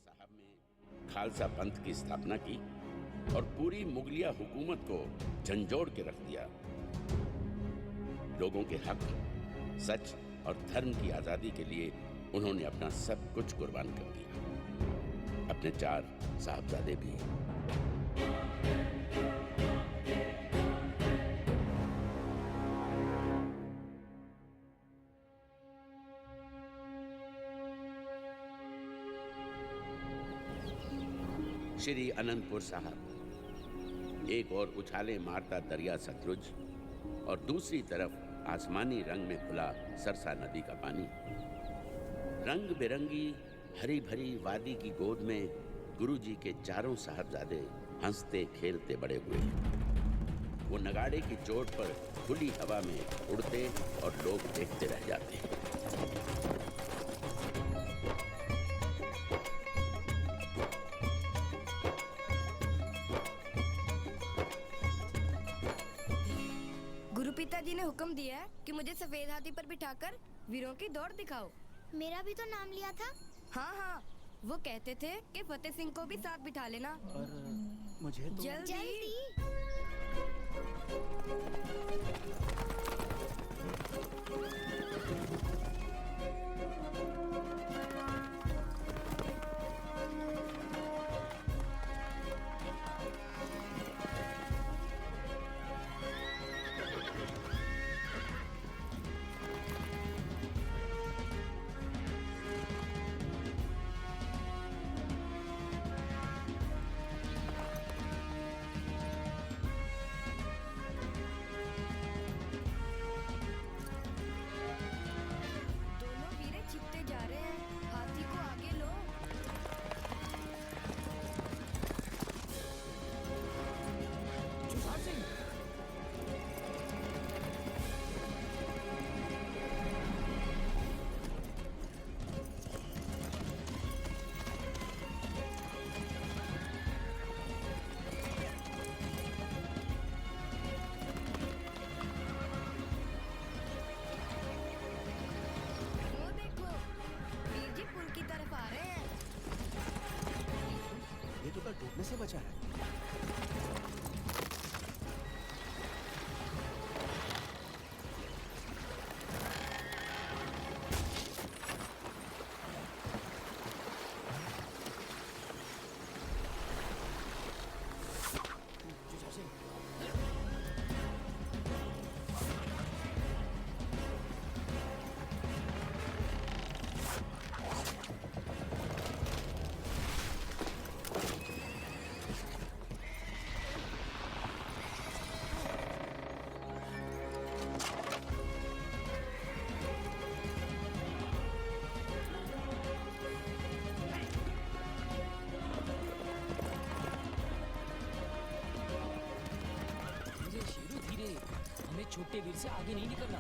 साहब में खालसा पंथ की स्थापना की और पूरी मुगलिया हुकूमत को झंझोड़ के रख दिया। लोगों के हक, सच और धर्म की आजादी के लिए उन्होंने अपना सब कुछ कुर्बान कर दिया, अपने 4 साहबजादे भी। श्री अनंतपुर साहब, एक और उछाले मारता दरिया सतलुज और दूसरी तरफ आसमानी रंग में खुला सरसा नदी का पानी। रंग बिरंगी हरी भरी वादी की गोद में गुरुजी के 4 साहबजादे हंसते खेलते बड़े हुए। वो नगाड़े की चोट पर खुली हवा में उड़ते और लोग देखते रह जाते। गुरु पिताजी ने हुक्म दिया है कि मुझे सफेद हाथी पर बिठाकर वीरों की दौड़ दिखाओ। मेरा भी तो नाम लिया था। हाँ हाँ, वो कहते थे कि फतेह सिंह को भी साथ बिठा लेना। पर मुझे तो जल्दी। डूबने से बचा है। छोटे वीर से आगे नहीं निकलना।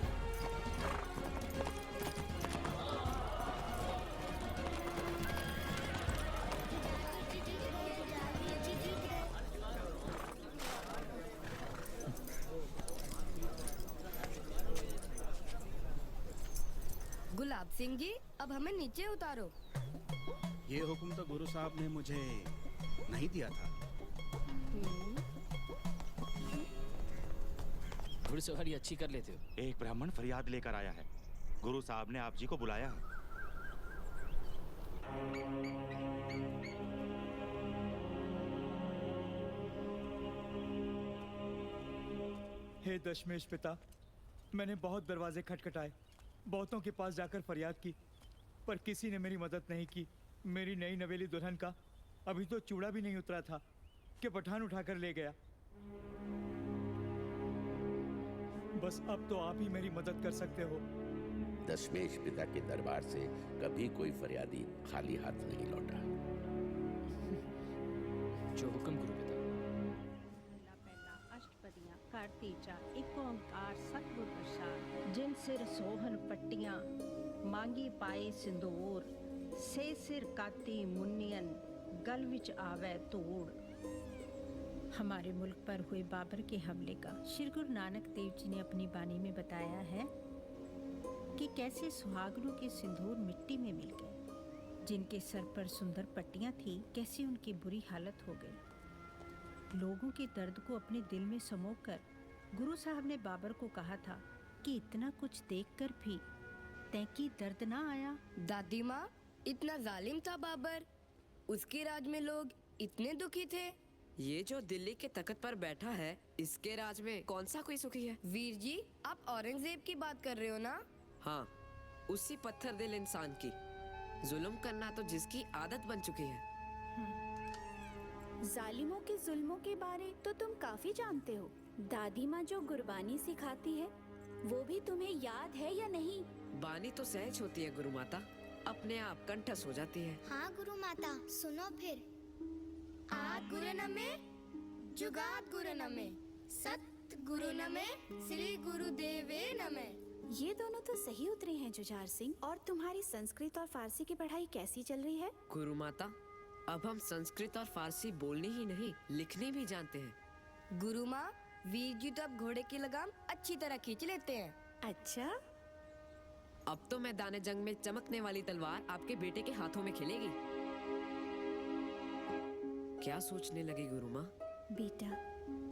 गुलाब सिंह जी, अब हमें नीचे उतारो। ये हुक्म तो गुरु साहब ने मुझे नहीं दिया था। घुड़सवारी अच्छी कर लेते हो। एक ब्राह्मण फरियाद लेकर आया है। गुरु साहब ने आप जी को बुलाया है। हे दशमेश पिता, मैंने बहुत दरवाजे खटखटाए, बहुतों के पास जाकर फरियाद की, पर किसी ने मेरी मदद नहीं की। मेरी नई नवेली दुल्हन का अभी तो चूड़ा भी नहीं उतरा था कि पठान उठाकर ले गया। बस अब तो आप ही मेरी मदद कर सकते हो। दशमेश पिता के दरबार से कभी कोई फरियादी खाली हाथ नहीं लौटा। जो हुक्म गुरु पिता। पहला अष्टपदियां करती चा एक ओंकार सतगुर प्रसाद। जिन सिर सोहन पट्टियां मांगी पाए सिंदूर, से सिर काती मुन्नियन गल विच आवे तोड़। हमारे मुल्क पर हुए बाबर के हमले का श्री गुरु नानक देव जी ने अपनी बानी में बताया है कि कैसे सुहागनों के सिंदूर मिट्टी में मिल गए, जिनके सर पर सुंदर पट्टियां थी, कैसी उनकी बुरी हालत हो गई। लोगों के दर्द को अपने दिल में समोकर गुरु साहब ने बाबर को कहा था कि इतना कुछ देखकर भी तैकी दर्द ना आया। दादी माँ, इतना जालिम था बाबर। उसके राज में लोग इतने दुखी थे। ये जो दिल्ली के तख्त पर बैठा है, इसके राज में कौन सा कोई सुखी है? वीर जी, आप औरंगजेब की बात कर रहे हो ना? हाँ, उसी पत्थर दिल इंसान की। जुल्म करना तो जिसकी आदत बन चुकी है। जालिमों के जुल्मों के बारे तो तुम काफी जानते हो। दादी माँ जो गुरबानी सिखाती है, वो भी तुम्हें याद है या नहीं? बानी तो सहज होती है गुरु माता, अपने आप कंठस्थ हो जाती है। हाँ गुरु माता, सुनो फिर। आद गुरु नमे, जुगाद गुरु नमे, सत गुरु नमे, श्री गुरुदेवे नमे। ये दोनों तो सही उतरे हैं जुझार सिंह। और तुम्हारी संस्कृत और फारसी की पढ़ाई कैसी चल रही है? गुरु माता, अब हम संस्कृत और फारसी बोलने ही नहीं, लिखने भी जानते हैं। गुरु माँ, वीर जी तो अब घोड़े की लगाम अच्छी तरह खींच लेते हैं। अच्छा, अब तो मैदान जंग में चमकने वाली तलवार आपके बेटे के हाथों में खिलेगी। क्या सोचने लगी गुरु माँ? बेटा,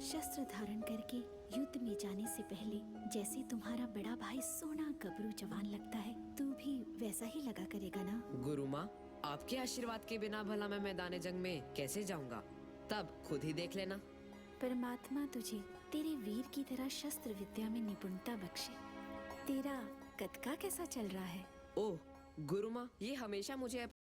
शस्त्र धारण करके युद्ध में जाने से पहले जैसे तुम्हारा बड़ा भाई सोना गबरू जवान लगता है, तू भी वैसा ही लगा करेगा ना? गुरु माँ, आपके आशीर्वाद के बिना भला मैं मैदान जंग में कैसे जाऊंगा? तब खुद ही देख लेना। परमात्मा तुझे तेरे वीर की तरह शस्त्र विद्या में निपुणता बख्शे। तेरा कद का कैसा चल रहा है? ओह गुरु माँ, ये हमेशा मुझे